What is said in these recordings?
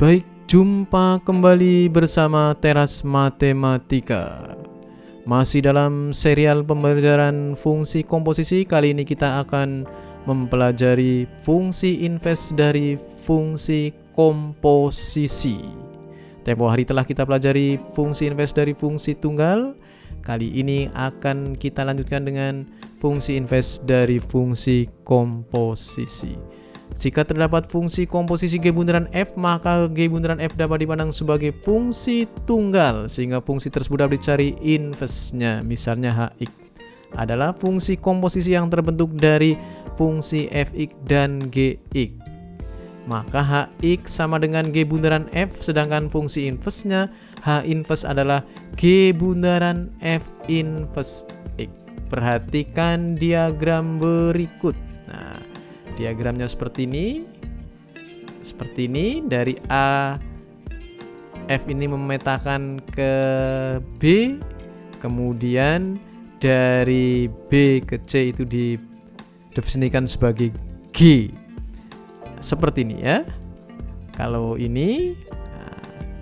Baik, jumpa kembali bersama Teras Matematika. Masih dalam serial pembelajaran fungsi komposisi. Kali ini kita akan mempelajari fungsi inverse dari fungsi komposisi. Tempo hari telah kita pelajari fungsi inverse dari fungsi tunggal. Kali ini akan kita lanjutkan dengan fungsi inverse dari fungsi komposisi. Jika terdapat fungsi komposisi G bundaran F, maka G bundaran F dapat dipandang sebagai fungsi tunggal, sehingga fungsi tersebut dapat dicari inverse-nya. Misalnya Hx adalah fungsi komposisi yang terbentuk dari fungsi Fx dan Gx. Maka Hx sama dengan G bundaran F, sedangkan fungsi inverse-nya H inverse adalah G bundaran F inverse X. Perhatikan diagram berikut. Nah, diagramnya seperti ini. Seperti ini, dari A F ini memetakan ke B, kemudian dari B ke C itu didefinisikan sebagai G. Seperti ini ya. Kalau ini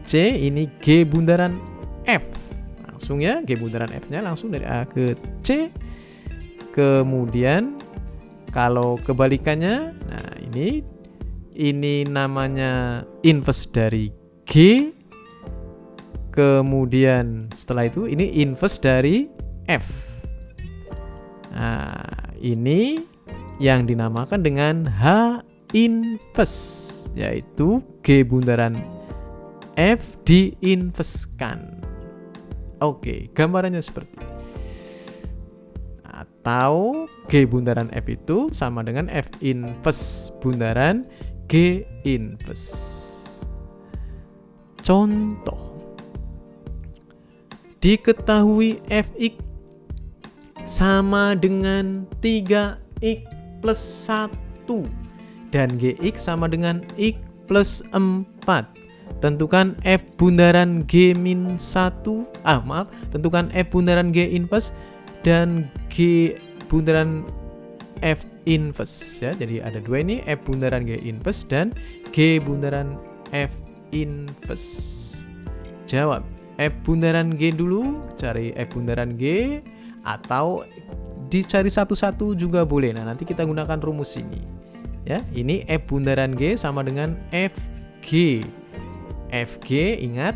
C, ini G bundaran F. Langsung ya, G bundaran F-nya langsung dari A ke C. Kemudian kalau kebalikannya, nah ini namanya inverse dari G. Kemudian setelah itu ini inverse dari F. Nah, ini yang dinamakan dengan H inverse, yaitu G bundaran F diinverskan. Oke, gambarannya seperti ini. Atau G bundaran F itu sama dengan F inverse bundaran G inverse. Contoh, diketahui Fx sama dengan 3x plus 1 dan Gx sama dengan x plus 4. Tentukan F bundaran G min 1. Tentukan F bundaran G inverse dan G bundaran F inverse ya. Jadi ada dua ini, F bundaran G inverse dan G bundaran F inverse. Jawab F bundaran G dulu, cari F bundaran G, atau dicari satu-satu juga boleh. Nah, nanti kita gunakan rumus ini. Ya, ini F bundaran G sama dengan Fg. Fg, ingat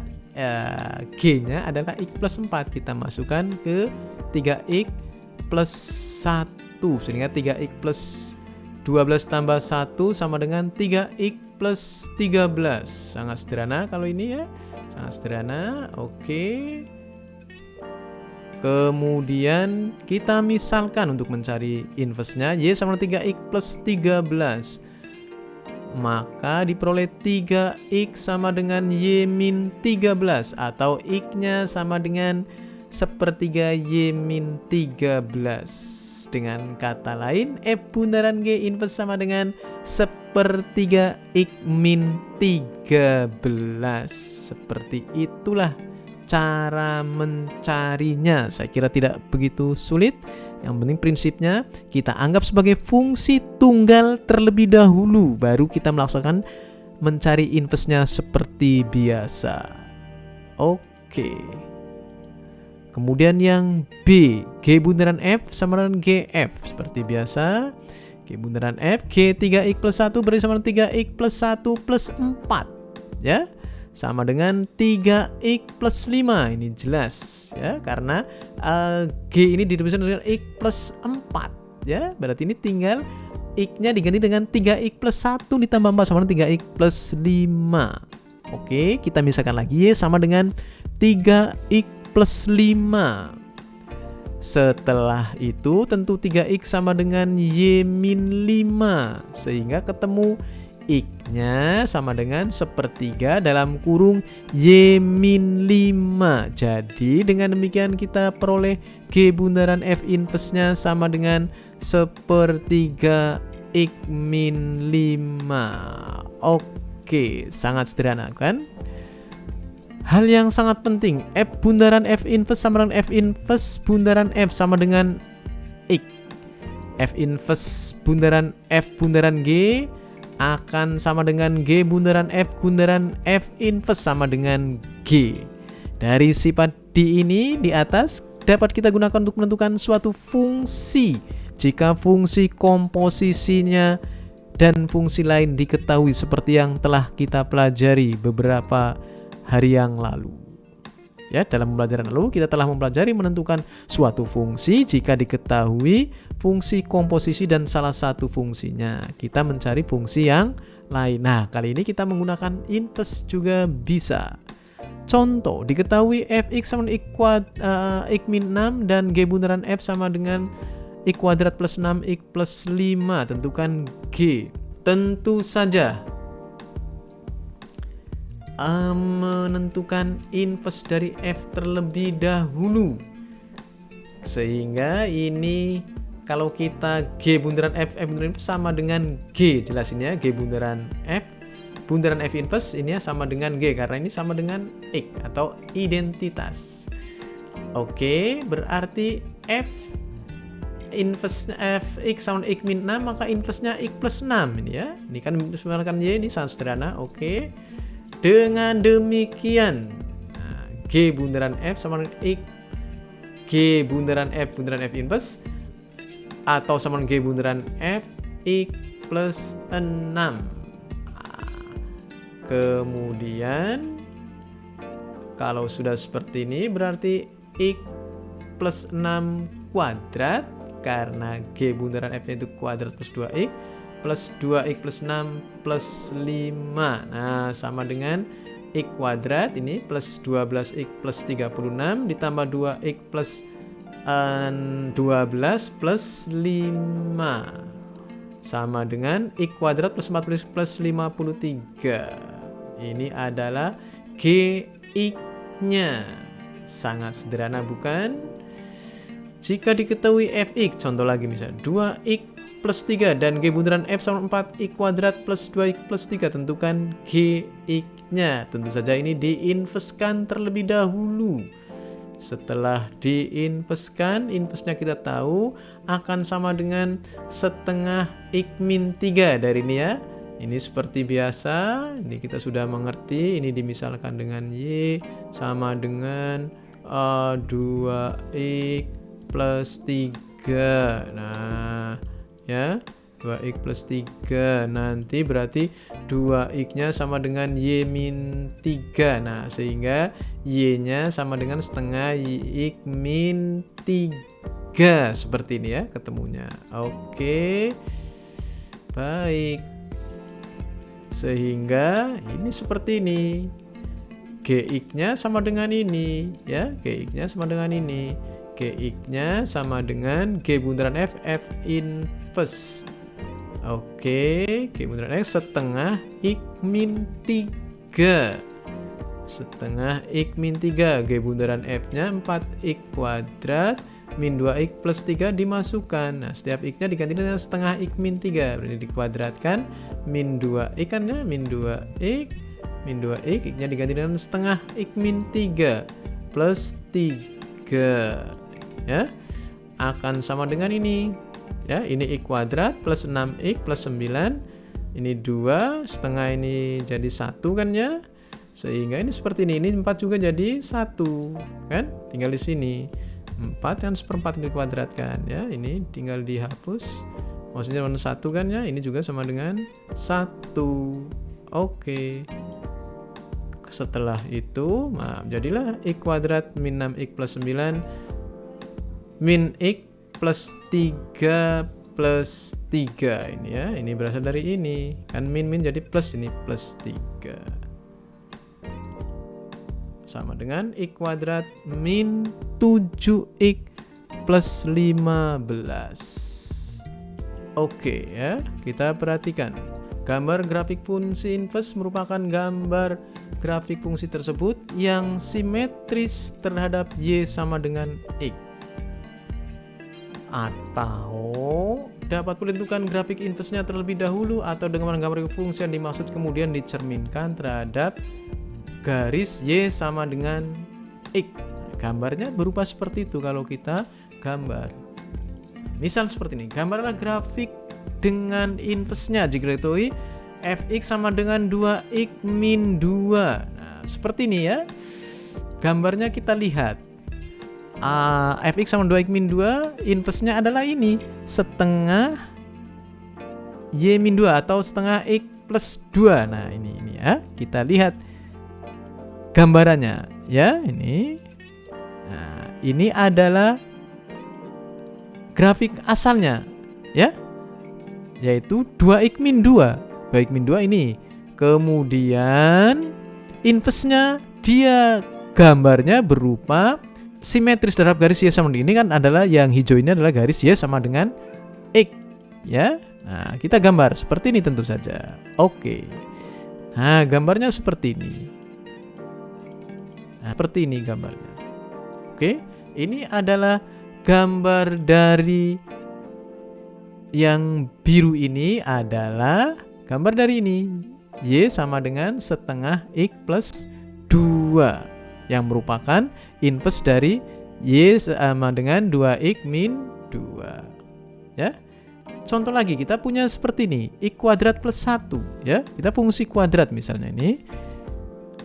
G-nya adalah x plus 4. Kita masukkan ke 3x plus 1, sehingga 3x plus 12 tambah 1 sama dengan 3x plus 13. Sangat sederhana kalau ini ya, sangat sederhana. Oke. Kemudian kita misalkan untuk mencari inverse-nya, Y sama dengan 3x plus 13. Maka diperoleh 3x sama dengan Y min 13, atau x-nya sama dengan sepertiga Y min 13. Dengan kata lain, F bundaran G inverse sama dengan sepertiga x min 13. Seperti itulah cara mencarinya. Saya kira tidak begitu sulit. Yang penting prinsipnya kita anggap sebagai fungsi tunggal terlebih dahulu, baru kita melaksanakan mencari inverse-nya seperti biasa. Oke. Kemudian yang B, G bundaran F sama dengan GF. Seperti biasa, G bundaran F, G 3x plus 1 berarti sama dengan 3x plus 1 plus 4. Ya, sama dengan 3x plus 5. Ini jelas ya, karena G ini didefinisikan dengan x plus 4 ya. Berarti ini tinggal x-nya diganti dengan 3x plus 1 ditambah 4 sama dengan 3x plus 5. Oke, kita misalkan lagi, Y sama dengan 3x plus 5. Setelah itu tentu 3x sama dengan Y min 5, sehingga ketemu x-nya sama dengan sepertiga dalam kurung Y min 5. Jadi dengan demikian kita peroleh G bundaran F inverse-nya sama dengan sepertiga x min 5. Oke, sangat sederhana kan? Hal yang sangat penting, F bundaran F inverse sama dengan F inverse bundaran F sama dengan X. F inverse bundaran F bundaran G akan sama dengan G bundaran F inverse sama dengan G. Dari sifat D ini di atas dapat kita gunakan untuk menentukan suatu fungsi jika fungsi komposisinya dan fungsi lain diketahui seperti yang telah kita pelajari beberapa hari yang lalu. Ya, dalam pembelajaran lalu kita telah mempelajari menentukan suatu fungsi jika diketahui fungsi komposisi dan salah satu fungsinya. Kita mencari fungsi yang lain. Nah, kali ini kita menggunakan inverse juga bisa. Contoh, diketahui fx sama dengan x min 6 dan g bundaran f sama dengan x kuadrat plus 6x plus 5. Tentukan g. Tentu saja menentukan inverse dari f terlebih dahulu, sehingga ini kalau kita g bundaran f bundaran f sama dengan g, jelasin ya, g bundaran f inverse ini sama dengan g karena ini sama dengan x atau identitas. Oke, berarti f inverse fx sama x min 6 maka inverse-nya x plus 6 ini ya. Ini kan sebenarnya y ini sangat sederhana. Oke. Dengan demikian, G bundaran F sama dengan X G bundaran F inverse atau sama dengan G bundaran F X plus 6. Kemudian kalau sudah seperti ini berarti X plus 6 kuadrat karena G bundaran F-nya itu kuadrat plus 2X plus 2x plus 6 plus 5. Nah, sama dengan x kuadrat ini plus 12x plus 36 ditambah 2x plus 12 plus 5 sama dengan x kuadrat plus 40 plus 53. Ini adalah Gx-nya. Sangat sederhana bukan? Jika diketahui fx, contoh lagi misalnya 2x plus 3 dan G bundaran F sama 4x kuadrat plus 2x plus 3. Tentukan Gx-nya. Tentu saja ini diinverskan terlebih dahulu. Setelah diinverskan, inverse-nya kita tahu akan sama dengan setengah x min 3 dari ini ya. Ini seperti biasa, ini kita sudah mengerti. Ini dimisalkan dengan Y sama dengan 2x plus 3. Nah, ya 2x plus 3 nanti berarti 2x nya sama dengan y min 3. Nah sehingga y nya sama dengan setengah x min 3 seperti ini ya ketemunya. Oke, baik, sehingga ini seperti ini, Gx nya sama dengan ini ya, Gx nya sama dengan ini, Gx-nya sama dengan G bundaran F inverse. Oke, G bundaran F setengah X min 3. Setengah X min 3. G bundaran F-nya 4X kuadrat min 2X plus 3 dimasukkan. Nah, setiap X-nya diganti dengan setengah X min 3. Berarti dikuadratkan min 2X kan ya, min 2X. Min 2X, X-nya diganti dengan setengah X min 3 plus 3. Ya, akan sama dengan ini ya, ini x kuadrat plus 6x plus 9, ini 2 setengah ini jadi 1 kan ya, sehingga ini seperti ini 4 juga jadi 1 kan, tinggal di sini 4 kan seperempat dikuadratkan ya, ini tinggal dihapus, maksudnya 1 kan ya, ini juga sama dengan 1. Oke, setelah itu jadilah x kuadrat min 6x plus 9 min x plus 3 plus 3 ini ya, ini berasal dari ini kan, min jadi plus, ini plus 3 sama dengan x kuadrat min 7x plus 15. Oke ya, kita perhatikan gambar grafik fungsi inverse merupakan gambar grafik fungsi tersebut yang simetris terhadap y sama dengan x. Atau dapat menentukan grafik inverse-nya terlebih dahulu, atau dengan menggambar fungsi yang dimaksud kemudian dicerminkan terhadap garis y sama dengan x. Gambarnya berupa seperti itu kalau kita gambar. Misal seperti ini, gambarlah grafik dengan inverse-nya jika diketahui fx sama dengan 2x min 2. Nah, seperti ini ya. Gambarnya kita lihat. Fx sama 2x min 2, inversnya adalah ini. Setengah y min 2 atau setengah x plus 2. Nah, ini ya. Kita lihat gambarannya ya, ini. Nah, ini adalah grafik asalnya ya, yaitu 2x min 2. 2x min 2 ini. Kemudian inversnya dia gambarnya berupa simetris terhadap garis Y sama dengan ini kan adalah yang hijau ini adalah garis Y sama dengan X ya. Nah, kita gambar seperti ini tentu saja. Oke. Nah, gambarnya seperti ini. Nah, seperti ini gambarnya. Oke, ini adalah gambar dari yang biru ini adalah gambar dari ini. Y sama dengan setengah X plus 2 yang merupakan inverse dari Y sama dengan 2X min 2 ya. Contoh lagi, kita punya seperti ini, X kuadrat plus 1 ya. Kita fungsi kuadrat misalnya ini.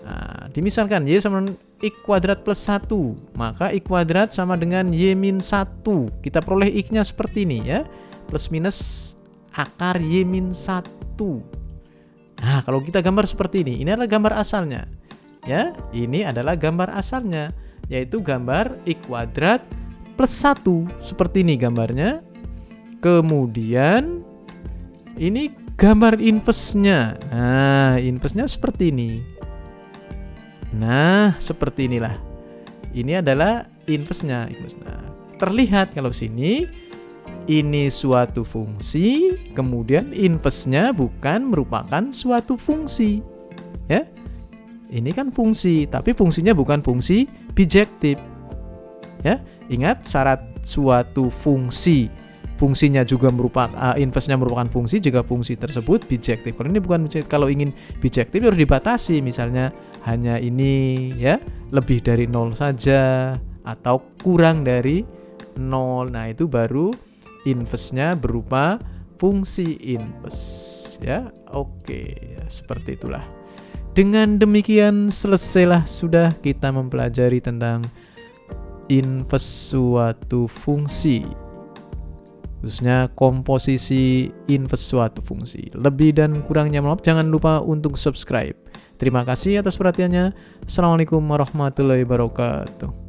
Nah, dimisalkan Y sama dengan X kuadrat plus 1, maka X kuadrat sama dengan Y min 1. Kita peroleh X-nya seperti ini ya, plus minus akar Y min 1. Nah, kalau kita gambar seperti ini adalah gambar asalnya ya. Ini adalah gambar asalnya, yaitu gambar X kuadrat plus 1. Seperti ini gambarnya. Kemudian ini gambar inverse-nya. Nah, inverse-nya seperti ini. Nah, seperti inilah. Ini adalah inverse-nya. Nah, terlihat kalau sini ini suatu fungsi, kemudian inverse-nya bukan merupakan suatu fungsi. Ya. Ini kan fungsi, tapi fungsinya bukan fungsi bijektif. Ya, ingat syarat suatu fungsi. Fungsinya juga merupakan inverse-nya merupakan fungsi jika fungsi tersebut bijektif. Kalau ini bukan bijektif, kalau ingin bijektif harus dibatasi, misalnya hanya ini ya, lebih dari 0 saja atau kurang dari 0. Nah, itu baru inverse-nya berupa fungsi inverse ya. Oke, ya, seperti itulah. Dengan demikian selesailah sudah kita mempelajari tentang inverse suatu fungsi, khususnya komposisi inverse suatu fungsi. Lebih dan kurangnya maaf, jangan lupa untuk subscribe. Terima kasih atas perhatiannya. Assalamualaikum warahmatullahi wabarakatuh.